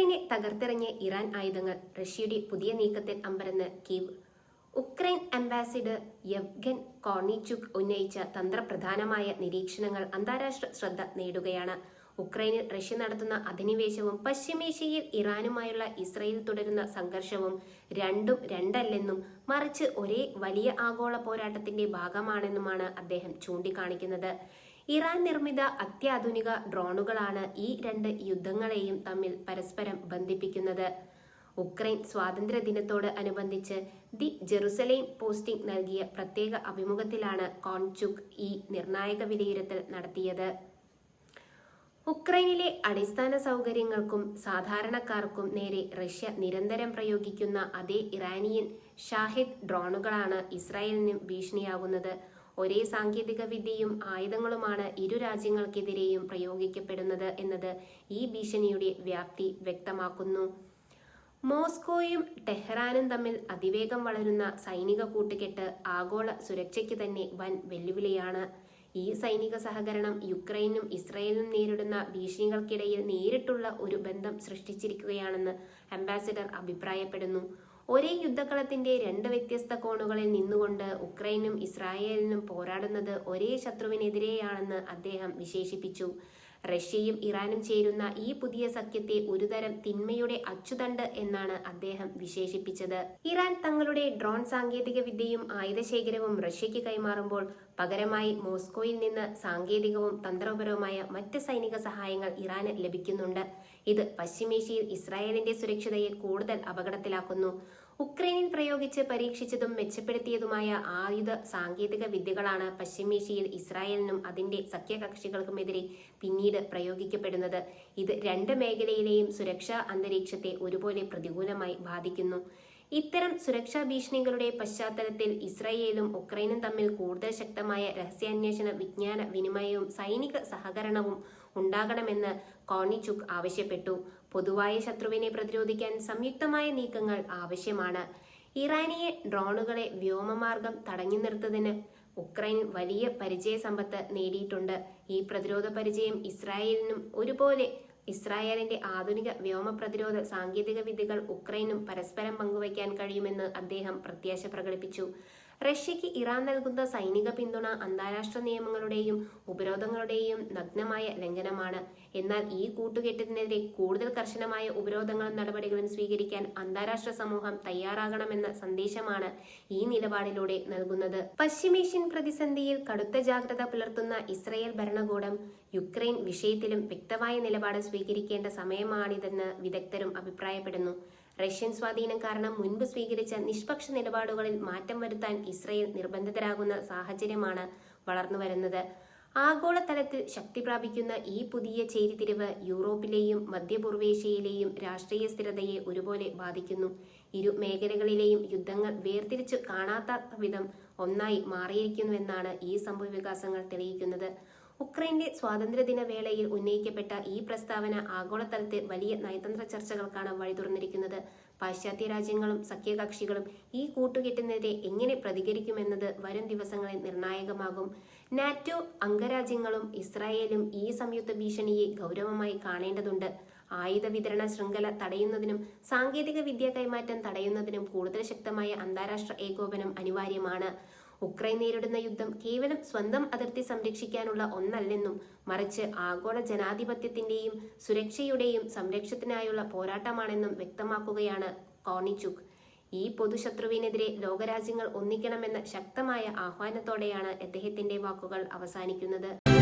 ഉക്രൈനെ തകർത്തെറിഞ്ഞ Iran ആയുധങ്ങൾ, റഷ്യയുടെ പുതിയ നീക്കത്തിൽ അമ്പരന്ന് കീവ്. ഉക്രൈൻ അംബാസിഡർ യെവ്ഗൻ കോർണിച്ചുക് ഉന്നയിച്ച തന്ത്രപ്രധാനമായ നിരീക്ഷണങ്ങൾ അന്താരാഷ്ട്ര ശ്രദ്ധ നേടുകയാണ്. ഉക്രൈനിൽ റഷ്യ നടത്തുന്ന അധിനിവേശവും പശ്ചിമേഷ്യയിൽ ഇറാനുമായുള്ള ഇസ്രയേൽ തുടരുന്ന സംഘർഷവും രണ്ടും രണ്ടല്ലെന്നും മറിച്ച് ഒരേ വലിയ ആഗോള പോരാട്ടത്തിന്റെ ഭാഗമാണെന്നുമാണ് അദ്ദേഹം ചൂണ്ടിക്കാണിക്കുന്നത്. ഇറാൻ നിർമ്മിത അത്യാധുനിക ഡ്രോണുകളാണ് ഈ രണ്ട് യുദ്ധങ്ങളെയും തമ്മിൽ പരസ്പരം ബന്ധിപ്പിക്കുന്നത്. ഉക്രൈൻ സ്വാതന്ത്ര്യ ദിനത്തോട് അനുബന്ധിച്ച് ദി ജെറുസലേം പോസ്റ്റിംഗ് നൽകിയ പ്രത്യേക അഭിമുഖത്തിലാണ് കോർണിച്ചുക് ഈ നിർണായക വിലയിരുത്തൽ നടത്തിയത്. ഉക്രൈനിലെ അടിസ്ഥാന സൗകര്യങ്ങൾക്കും സാധാരണക്കാർക്കും നേരെ റഷ്യ നിരന്തരം പ്രയോഗിക്കുന്ന അതേ ഇറാനിയൻ ഷാഹിദ് ഡ്രോണുകളാണ് ഇസ്രായേലിനും ഭീഷണിയാകുന്നത്. ഒരേ സാങ്കേതിക വിദ്യയും ആയുധങ്ങളുമാണ് ഇരു രാജ്യങ്ങൾക്കെതിരെയും പ്രയോഗിക്കപ്പെടുന്നത് എന്നത് ഈ ഭീഷണിയുടെ വ്യാപ്തി വ്യക്തമാക്കുന്നു. മോസ്കോയും ടെഹ്റാനും തമ്മിൽ അതിവേഗം വളരുന്ന സൈനിക കൂട്ടുകെട്ട് ആഗോള സുരക്ഷയ്ക്ക് തന്നെ വൻ വെല്ലുവിളിയാണ്. ഈ സൈനിക സഹകരണം യുക്രൈനും ഇസ്രായേലിനും നേരിടുന്ന ഭീഷണികൾക്കിടയിൽ നേരിട്ടുള്ള ഒരു ബന്ധം സൃഷ്ടിച്ചിരിക്കുകയാണെന്ന് അംബാസിഡർ അഭിപ്രായപ്പെടുന്നു. ഒരേ യുദ്ധക്കളത്തിന്റെ രണ്ട് വ്യത്യസ്ത കോണുകളിൽ നിന്നുകൊണ്ട് ഉക്രൈനും ഇസ്രായേലിനും പോരാടുന്നത് ഒരേ ശത്രുവിനെതിരെയാണെന്ന് അദ്ദേഹം വിശേഷിപ്പിച്ചു. റഷ്യയും ഇറാനും ചേരുന്ന ഈ പുതിയ സഖ്യത്തെ ഒരുതരം തിന്മയുടെ അച്ചുതണ്ട് എന്നാണ് അദ്ദേഹം വിശേഷിപ്പിച്ചത്. ഇറാൻ തങ്ങളുടെ ഡ്രോൺ സാങ്കേതിക വിദ്യയും ആയുധശേഖരവും റഷ്യയ്ക്ക് കൈമാറുമ്പോൾ പകരമായി മോസ്കോയിൽ നിന്ന് സാങ്കേതികവും തന്ത്രപരവുമായ മറ്റ് സൈനിക സഹായങ്ങൾ ഇറാന് ലഭിക്കുന്നുണ്ട്. ഇത് പശ്ചിമേഷ്യയിൽ ഇസ്രായേലിന്റെ സുരക്ഷതയെ കൂടുതൽ അപകടത്തിലാക്കുന്നു. ഉക്രൈനിൽ പ്രയോഗിച്ച് പരീക്ഷിച്ചതും മെച്ചപ്പെടുത്തിയതുമായ ആയുധ സാങ്കേതിക വിദ്യകളാണ് പശ്ചിമേഷ്യയിൽ ഇസ്രായേലിനും അതിന്റെ സഖ്യകക്ഷികൾക്കുമെതിരെ പിന്നീട് പ്രയോഗിക്കപ്പെടുന്നത്. ഇത് രണ്ട് മേഖലയിലെയും സുരക്ഷാ അന്തരീക്ഷത്തെ ഒരുപോലെ പ്രതികൂലമായി ബാധിക്കുന്നു. ഇത്തരം സുരക്ഷാ ഭീഷണികളുടെ പശ്ചാത്തലത്തിൽ ഇസ്രായേലും ഉക്രൈനും തമ്മിൽ കൂടുതൽ ശക്തമായ രഹസ്യാന്വേഷണ വിജ്ഞാന വിനിമയവും സൈനിക സഹകരണവും ഉണ്ടാകണമെന്ന് കോർണിച്ചുക് ആവശ്യപ്പെട്ടു. പൊതുവായ ശത്രുവിനെ പ്രതിരോധിക്കാൻ സംയുക്തമായ നീക്കങ്ങൾ ആവശ്യമാണ്. ഇറാനിയൻ ഡ്രോണുകളെ വ്യോമമാർഗം തടഞ്ഞു നിർത്തുന്നതിന് ഉക്രൈൻ വലിയ പരിചയ സമ്പത്ത് നേടിയിട്ടുണ്ട്. ഈ പ്രതിരോധ പരിചയം ഇസ്രായേലിനും ഒരുപോലെ ഇസ്രായേലിന്റെ ആധുനിക വ്യോമ പ്രതിരോധ സാങ്കേതിക വിദ്യകൾ ഉക്രൈനും പരസ്പരം പങ്കുവയ്ക്കാൻ കഴിയുമെന്ന് അദ്ദേഹം പ്രത്യാശ പ്രകടിപ്പിച്ചു. റഷ്യയ്ക്ക് ഇറാൻ നൽകുന്ന സൈനിക പിന്തുണ അന്താരാഷ്ട്ര നിയമങ്ങളുടെയും ഉപരോധങ്ങളുടെയും നഗ്നമായ ലംഘനമാണ്. എന്നാൽ ഈ കൂട്ടുകെട്ടിനെതിരെ കൂടുതൽ കർശനമായ ഉപരോധങ്ങളും നടപടികളും സ്വീകരിക്കാൻ അന്താരാഷ്ട്ര സമൂഹം തയ്യാറാകണമെന്ന സന്ദേശമാണ് ഈ നിലപാടിലൂടെ നൽകുന്നത്. പശ്ചിമേഷ്യൻ പ്രതിസന്ധിയിൽ കടുത്ത ജാഗ്രത പുലർത്തുന്ന ഇസ്രായേൽ ഭരണകൂടം യുക്രൈൻ വിഷയത്തിലും വ്യക്തമായ നിലപാട് സ്വീകരിക്കേണ്ട സമയമാണിതെന്ന് വിദഗ്ധരും അഭിപ്രായപ്പെടുന്നു. റഷ്യൻ സ്വാധീനം കാരണം മുൻപ് സ്വീകരിച്ച നിഷ്പക്ഷ നിലപാടുകളിൽ മാറ്റം വരുത്താൻ ഇസ്രായേൽ നിർബന്ധിതരാകുന്ന സാഹചര്യമാണ് വളർന്നുവരുന്നത്. ആഗോളതലത്തിൽ ശക്തി പ്രാപിക്കുന്ന ഈ പുതിയ ചേരിതിരിവ് യൂറോപ്പിലെയും മധ്യപൂർവേഷ്യയിലെയും രാഷ്ട്രീയ സ്ഥിരതയെ ഒരുപോലെ ബാധിക്കുന്നു. ഇരു മേഖലകളിലെയും യുദ്ധങ്ങൾ വേർതിരിച്ചു കാണാത്ത വിധം ഒന്നായി മാറിയിരിക്കുന്നുവെന്നാണ് ഈ സംഭവവികാസങ്ങൾ തെളിയിക്കുന്നത്. ഉക്രൈന്റെ സ്വാതന്ത്ര്യദിന വേളയിൽ ഉന്നയിക്കപ്പെട്ട ഈ പ്രസ്താവന ആഗോളതലത്തിൽ വലിയ നയതന്ത്ര ചർച്ചകൾക്കാണ് വഴി തുറന്നിരിക്കുന്നത്. പാശ്ചാത്യ രാജ്യങ്ങളും സഖ്യകക്ഷികളും ഈ കൂട്ടുകെട്ടിനെതിരെ എങ്ങനെ പ്രതികരിക്കുമെന്നത് വരും ദിവസങ്ങളിൽ നിർണായകമാകും. നാറ്റോ അംഗരാജ്യങ്ങളും ഇസ്രായേലും ഈ സംയുക്ത ഭീഷണിയെ ഗൗരവമായി കാണേണ്ടതുണ്ട്. ആയുധ വിതരണ ശൃംഖല തടയുന്നതിനും സാങ്കേതിക വിദ്യ കൈമാറ്റം തടയുന്നതിനും കൂടുതൽ ശക്തമായ അന്താരാഷ്ട്ര ഏകോപനം അനിവാര്യമാണ്. ഉക്രൈൻ നേരിടുന്ന യുദ്ധം കേവലം സ്വന്തം അതിർത്തി സംരക്ഷിക്കാനുള്ള ഒന്നല്ലെന്നും മറിച്ച് ആഗോള ജനാധിപത്യത്തിന്റെയും സുരക്ഷയുടെയും സംരക്ഷണത്തിനായുള്ള പോരാട്ടമാണെന്നും വ്യക്തമാക്കുകയാണ് കോർണിച്ചുക്. ഈ പൊതുശത്രുവിനെതിരെ ലോകരാജ്യങ്ങൾ ഒന്നിക്കണമെന്ന ശക്തമായ ആഹ്വാനത്തോടെയാണ് അദ്ദേഹത്തിന്റെ വാക്കുകൾ അവസാനിക്കുന്നത്.